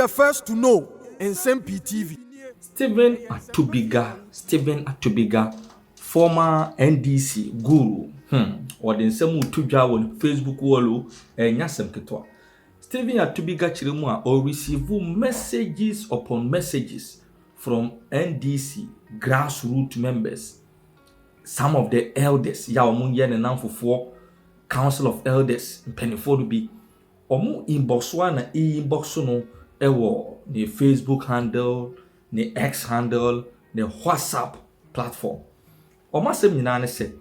the first to know Nsem-Pii TV. Stephen Atubiga, former NDC guru. Or the Nsem-Pii on Facebook wall Nsem Ketwa. Stephen Atubiga Chirimwa or receive messages upon messages from NDC grassroots members. Some of the elders, for Council of Elders, Pennyford be omu inbox na inbox no ewo the Facebook handle, the X handle, the WhatsApp platform. Oma sem nyina ne se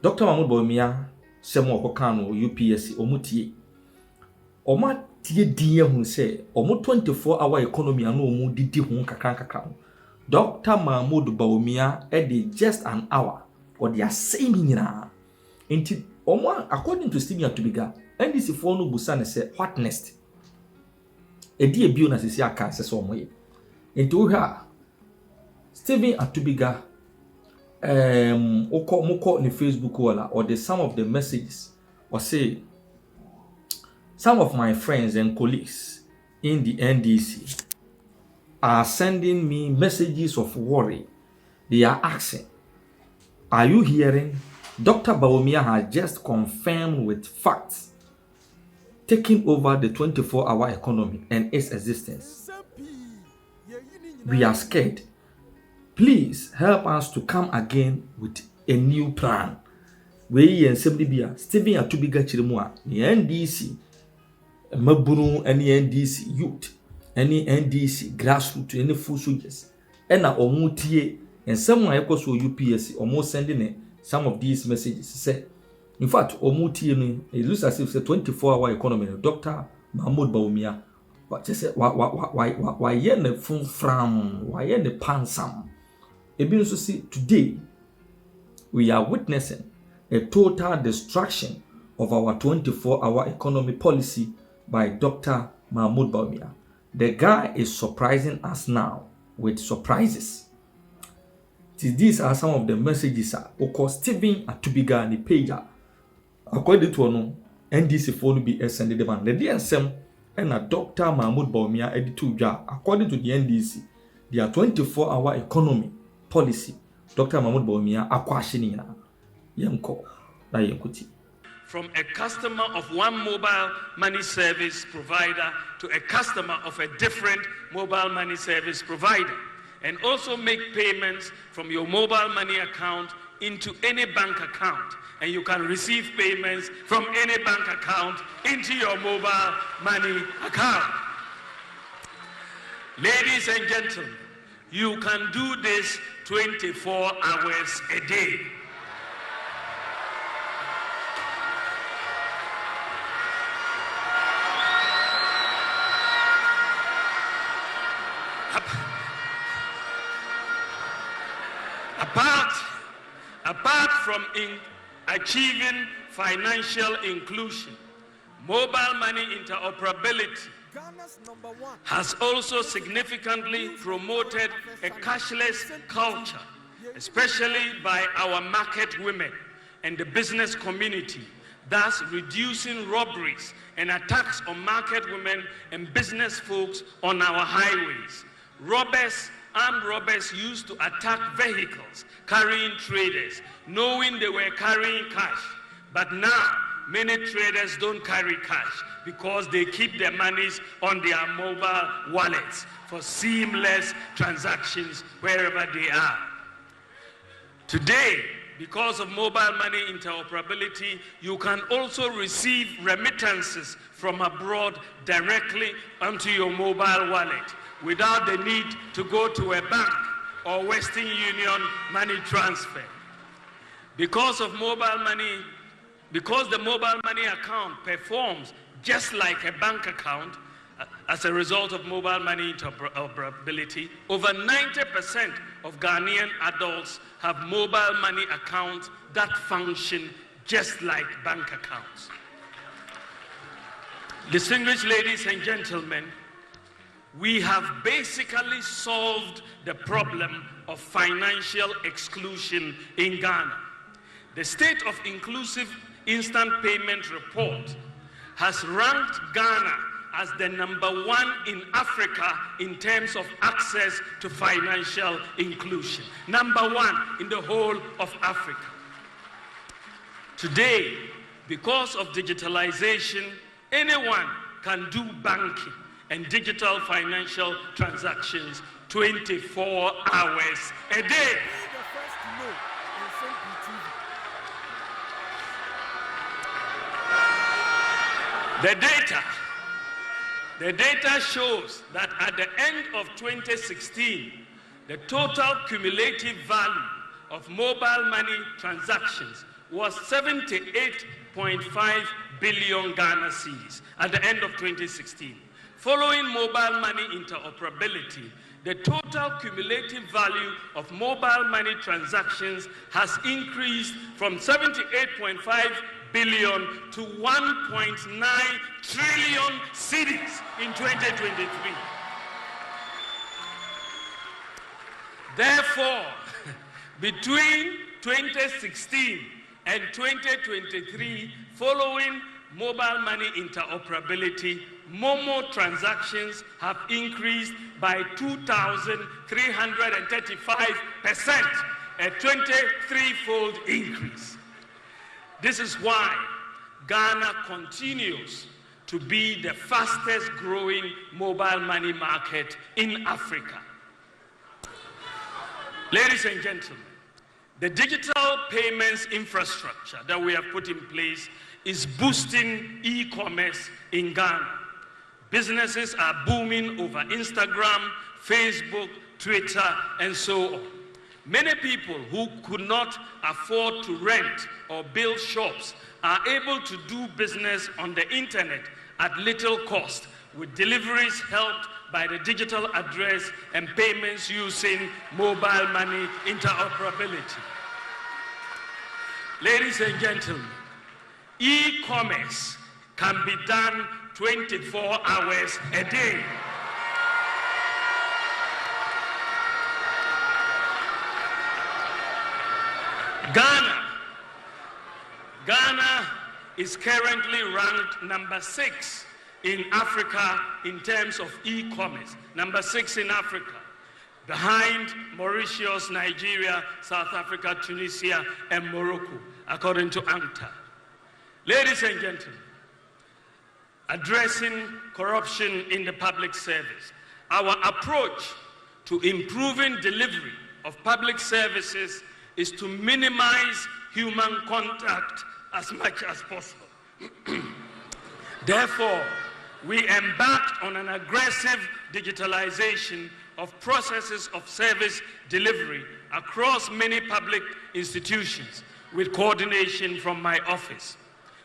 Dr. Mahmoud Bawumia sem okoka no UPSC omutie. Oma tie die hu se omu 24-hour economy anu omu didi hu kakra. Dr. Mahmoud Bawumia edi just an hour or they are saying nyina. Inti omo according to Stephen Atubiga NDC for no busa ne say what next? Edi ebio na sisi aka se so omoye. Into ha Stephen Atubiga moko ni Facebook wala or the some of the messages or say some of my friends and colleagues in the NDC are sending me messages of worry. They are asking, are you hearing? Dr. Bawumia has just confirmed with facts taking over the 24-hour economy and its existence. We are scared. Please help us to come again with a new plan. We Nsem-Pii Stephen Atubiga Chirimwa, the NDC, Mabunu, any NDC youth, any NDC grassroots, any full soldiers, and na omutie and someone equals to UPSC almost sending some of these messages. Say, in fact, omutie it looks as if it's a 24-hour economy. Dr. Mahmoud Bawumia, but just say why the phone from why the pansam. Ebin so see today we are witnessing a total destruction of our 24-hour economy policy by Dr. Mahmoud Bawumia. The guy is surprising us now with surprises. These are some of the messages of Stephen Atubiga and the page. According to no NDC phone be sending them and the DSM and Dr. Mahmoud Bawumia editor. According to the NDC, their 24-hour economy policy, Dr. Mahmoud Bawumia akwashini yemko na yekuti. From a customer of one mobile money service provider to a customer of a different mobile money service provider, and also make payments from your mobile money account into any bank account, and you can receive payments from any bank account into your mobile money account. Ladies and gentlemen, you can do this 24 hours a day. Apart from achieving financial inclusion, mobile money interoperability has also significantly promoted a cashless culture, especially by our market women and the business community, thus reducing robberies and attacks on market women and business folks on our highways. Armed robbers used to attack vehicles carrying traders, knowing they were carrying cash. But now, many traders don't carry cash because they keep their monies on their mobile wallets for seamless transactions wherever they are. Today, because of mobile money interoperability, you can also receive remittances from abroad directly onto your mobile wallet, without the need to go to a bank or Western Union money transfer. Because the mobile money account performs just like a bank account, as a result of mobile money interoperability, over 90% of Ghanaian adults have mobile money accounts that function just like bank accounts. Distinguished ladies and gentlemen, we have basically solved the problem of financial exclusion in Ghana. The State of Inclusive Instant Payment Report has ranked Ghana as the #1 in Africa in terms of access to financial inclusion. #1 in the whole of Africa. Today, because of digitalization, anyone can do banking and digital financial transactions 24 hours a day. The data shows that at the end of 2016, the total cumulative value of mobile money transactions was 78.5 billion Ghana cedis at the end of 2016. Following mobile money interoperability, the total cumulative value of mobile money transactions has increased from 78.5 billion to 1.9 trillion cedis in 2023. Therefore, between 2016 and 2023, following mobile money interoperability, Momo transactions have increased by 2,335%, a 23-fold increase. This is why Ghana continues to be the fastest growing mobile money market in Africa. Ladies and gentlemen, the digital payments infrastructure that we have put in place is boosting e-commerce in Ghana. Businesses are booming over Instagram, Facebook, Twitter, and so on. Many people who could not afford to rent or build shops are able to do business on the internet at little cost, with deliveries helped by the digital address and payments using mobile money interoperability. Ladies and gentlemen, e-commerce can be done 24 hours a day. Ghana is currently ranked #6 in Africa in terms of e-commerce. #6 in Africa, behind Mauritius, Nigeria, South Africa, Tunisia, and Morocco, according to UNCTAD. Ladies and gentlemen, addressing corruption in the public service, our approach to improving delivery of public services is to minimize human contact as much as possible. Therefore, we embarked on an aggressive digitalization of processes of service delivery across many public institutions with coordination from my office.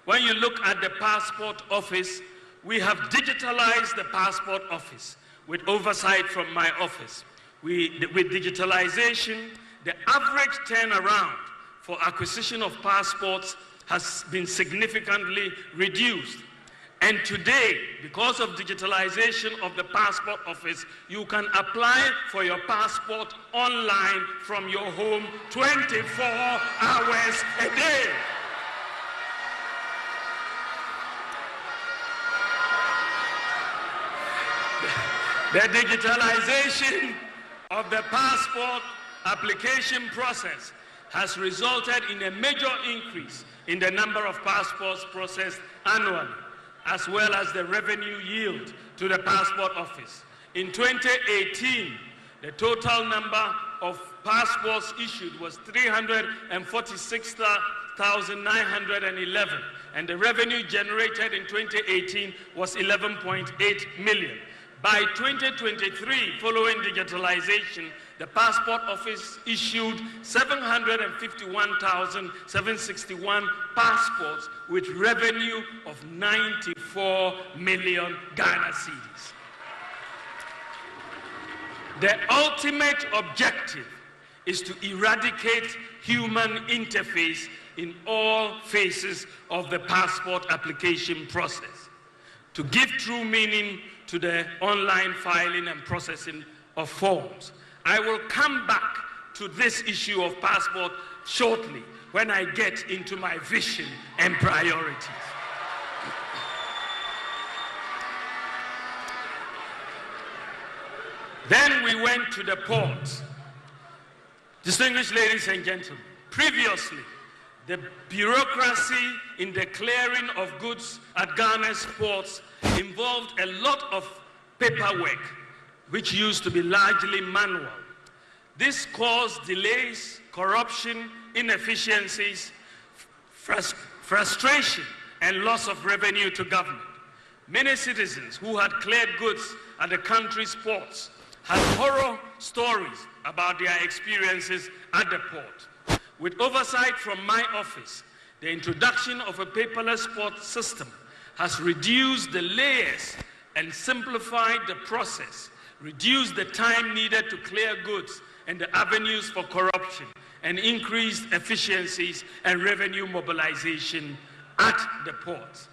When you look at the passport office, we have digitalized the passport office with oversight from my office. With digitalization, the average turnaround for acquisition of passports has been significantly reduced. And today, because of digitalization of the passport office, you can apply for your passport online from your home 24 hours a day. The digitalization of the passport application process has resulted in a major increase in the number of passports processed annually, as well as the revenue yield to the passport office. In 2018, the total number of passports issued was 346,911, and the revenue generated in 2018 was 11.8 million. By 2023, following digitalization, the passport office issued 751,761 passports with revenue of 94 million Ghana cedis. The ultimate objective is to eradicate human interface in all phases of the passport application process, to give true meaning to the online filing and processing of forms. I will come back to this issue of passport shortly when I get into my vision and priorities. Then we went to the port. Distinguished ladies and gentlemen, previously, the bureaucracy in the clearing of goods at Ghana's ports involved a lot of paperwork, which used to be largely manual. This caused delays, corruption, inefficiencies, frustration, and loss of revenue to government. Many citizens who had cleared goods at the country's ports had horror stories about their experiences at the port. With oversight from my office, the introduction of a paperless port system has reduced the layers and simplified the process, reduced the time needed to clear goods and the avenues for corruption, and increased efficiencies and revenue mobilization at the ports.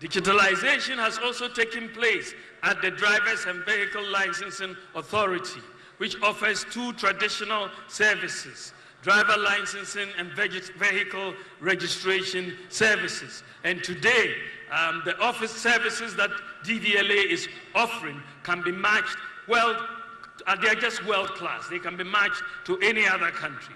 Digitalization has also taken place at the Drivers and Vehicle Licensing Authority, which offers two traditional services: driver licensing and vehicle registration services. And today, the office services that DVLA is offering can be matched they're just world-class. They can be matched to any other country.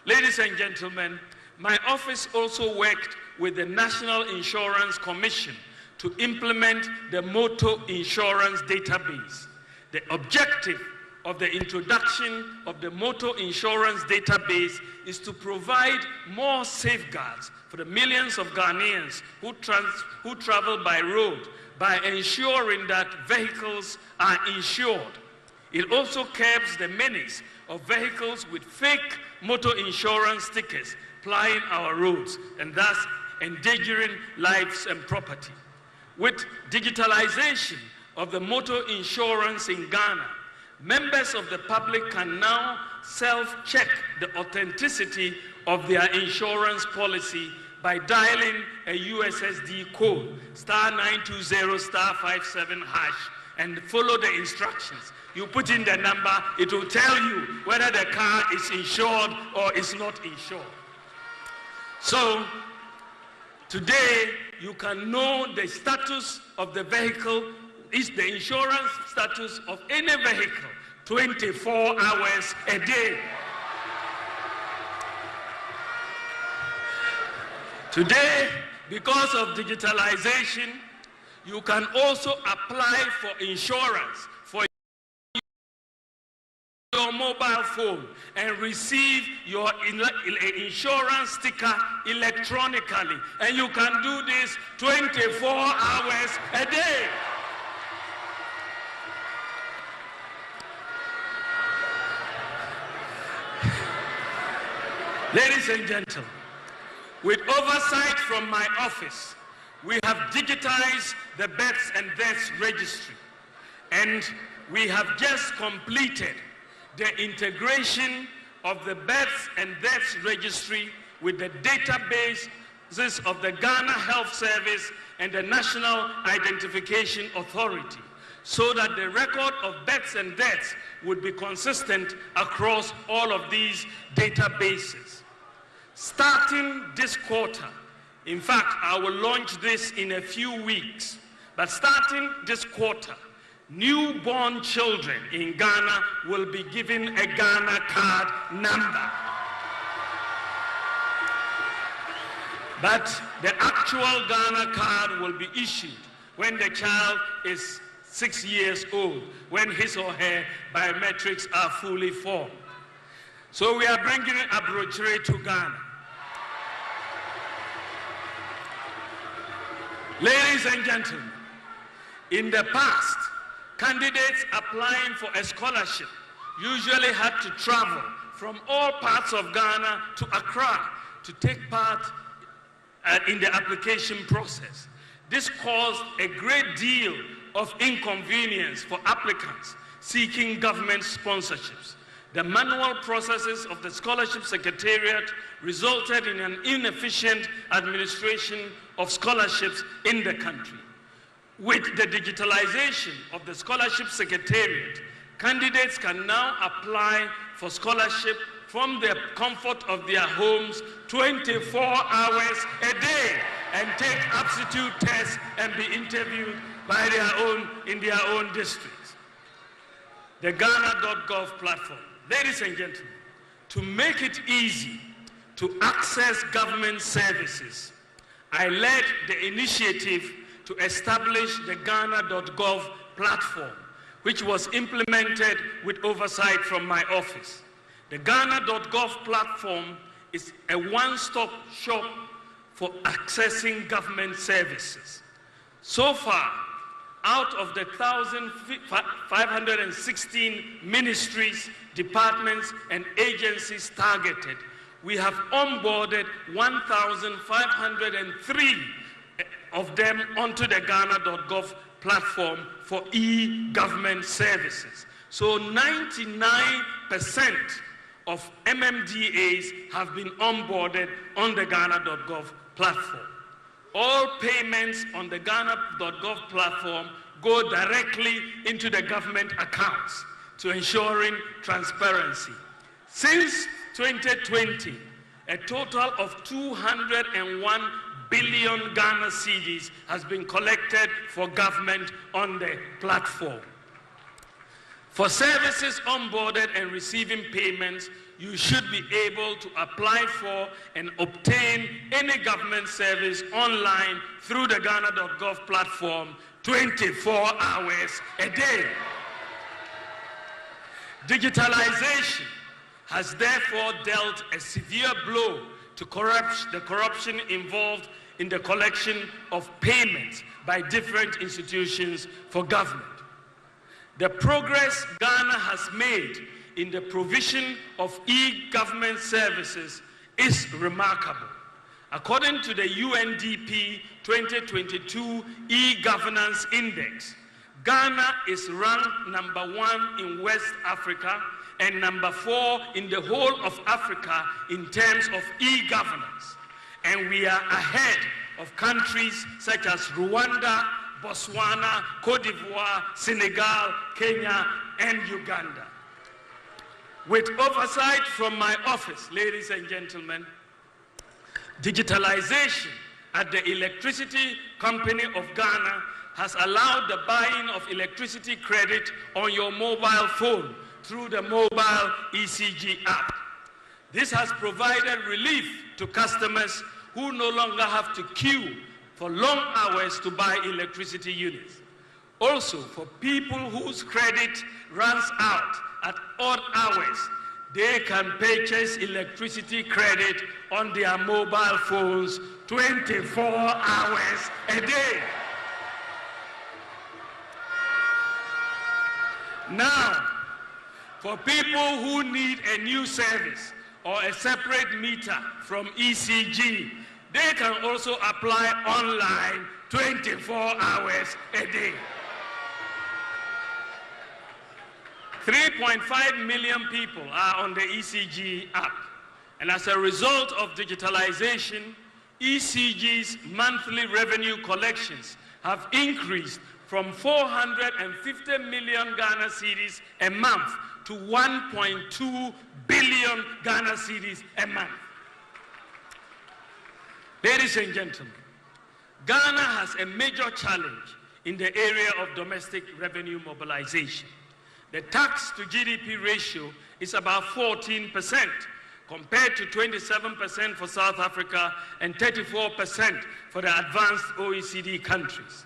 Ladies and gentlemen, my office also worked with the National Insurance Commission to implement the motor insurance database. The objective of the introduction of the motor insurance database is to provide more safeguards for the millions of Ghanaians who travel by road by ensuring that vehicles are insured. It also curbs the menace of vehicles with fake motor insurance stickers plying our roads and thus endangering lives and property. With digitalization of the motor insurance in Ghana, members of the public can now self-check the authenticity of their insurance policy by dialing a USSD code, *920*57# and follow the instructions. You put in the number, it will tell you whether the car is insured or is not insured. So, today, you can know the status of the vehicle, is the insurance status of any vehicle, 24 hours a day. Today, because of digitalization, you can also apply for insurance for your mobile phone and receive your insurance sticker electronically. And you can do this 24 hours a day. Ladies and gentlemen, with oversight from my office, we have digitized the births and deaths registry, and we have just completed the integration of the births and deaths registry with the databases of the Ghana Health Service and the National Identification Authority, so that the record of births and deaths would be consistent across all of these databases. Starting this quarter, in fact, I will launch this in a few weeks, but starting this quarter, newborn children in Ghana will be given a Ghana card number. But the actual Ghana card will be issued when the child is 6 years old, when his or her biometrics are fully formed. So we are bringing Abubu to Ghana. Ladies and gentlemen, in the past, candidates applying for a scholarship usually had to travel from all parts of Ghana to Accra to take part in the application process. This caused a great deal of inconvenience for applicants seeking government sponsorships. The manual processes of the Scholarship Secretariat resulted in an inefficient administration of scholarships in the country. With the digitalization of the Scholarship Secretariat, candidates can now apply for scholarship from the comfort of their homes 24 hours a day and take aptitude tests and be interviewed by in their own districts. the Ghana.gov platform. Ladies and gentlemen, to make it easy to access government services, I led the initiative to establish the Ghana.gov platform, which was implemented with oversight from my office. The Ghana.gov platform is a one-stop shop for accessing government services. So far, out of the 1,516 ministries, departments, and agencies targeted, we have onboarded 1,503 of them onto the Ghana.gov platform for e-government services. So 99% of MMDAs have been onboarded on the Ghana.gov platform. All payments on the Ghana.gov platform go directly into the government accounts to ensuring transparency. Since 2020, a total of 201 billion Ghana cedis has been collected for government on the platform. For services onboarded and receiving payments, you should be able to apply for and obtain any government service online through the Ghana.gov platform 24 hours a day. Digitalization has therefore dealt a severe blow to the corruption involved in the collection of payments by different institutions for government. The progress Ghana has made in the provision of e-government services is remarkable. According to the UNDP 2022 e-governance index, Ghana is ranked #1 in West Africa and #4 in the whole of Africa in terms of e-governance. And we are ahead of countries such as Rwanda, Botswana, Cote d'Ivoire, Senegal, Kenya, and Uganda. With oversight from my office, ladies and gentlemen, digitalization at the Electricity Company of Ghana has allowed the buying of electricity credit on your mobile phone through the mobile ECG app. This has provided relief to customers who no longer have to queue for long hours to buy electricity units. Also, for people whose credit runs out at odd hours, they can purchase electricity credit on their mobile phones 24 hours a day. Now, for people who need a new service or a separate meter from ECG, they can also apply online 24 hours a day. 3.5 million people are on the ECG app. And as a result of digitalization, ECG's monthly revenue collections have increased from 450 million Ghana cedis a month to 1.2 billion Ghana cedis a month. Ladies and gentlemen, Ghana has a major challenge in the area of domestic revenue mobilization. The tax to GDP ratio is about 14%, compared to 27% for South Africa and 34% for the advanced OECD countries.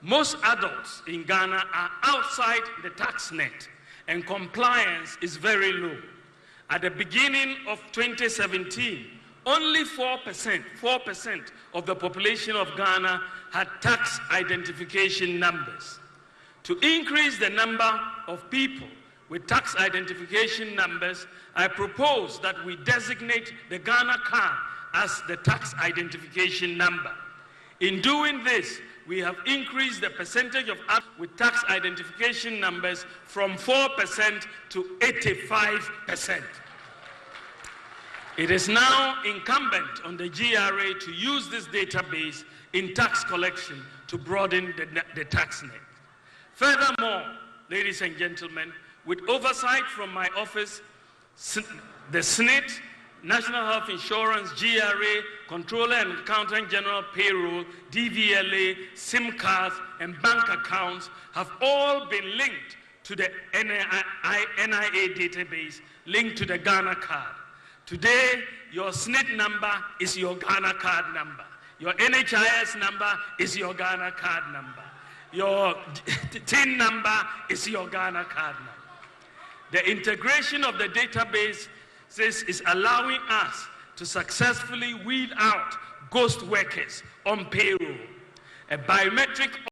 Most adults in Ghana are outside the tax net, and compliance is very low. At the beginning of 2017, only 4% of the population of Ghana had tax identification numbers. To increase the number of people with tax identification numbers, I propose that we designate the Ghana card as the tax identification number. In doing this, we have increased the percentage of adults with tax identification numbers from 4% to 85%. It is now incumbent on the GRA to use this database in tax collection to broaden the tax net. Furthermore, ladies and gentlemen, with oversight from my office, the SNIT, National Health Insurance, GRA, Controller and Accountant General Payroll, DVLA, SIM cards, and bank accounts have all been linked to the NIA database linked to the Ghana card. Today, your SNIT number is your Ghana card number. Your NHIS number is your Ghana card number. Your TIN number is your Ghana card number. The integration of the database is allowing us to successfully weed out ghost workers on payroll. A biometric